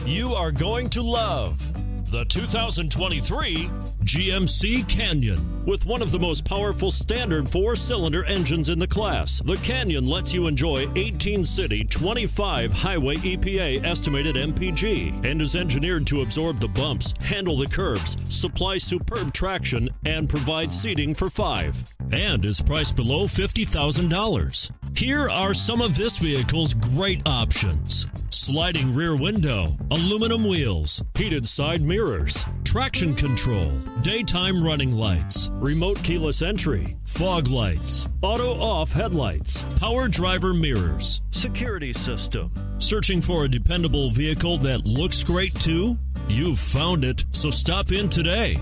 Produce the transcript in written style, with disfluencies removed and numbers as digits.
You are going to love the 2023 GMC Canyon. With one of the most powerful standard 4-cylinder engines in the class, the Canyon lets you enjoy 18 city, 25 highway EPA estimated MPG, and is engineered to absorb the bumps, handle the curves, supply superb traction, and provide seating for 5. And is priced below $50,000. Here are some of this vehicle's great options: sliding rear window, aluminum wheels, heated side mirrors, traction control, daytime running lights, remote keyless entry, fog lights, auto-off headlights, power driver mirrors, security system. Searching for a dependable vehicle that looks great too? You've found it, so stop in today.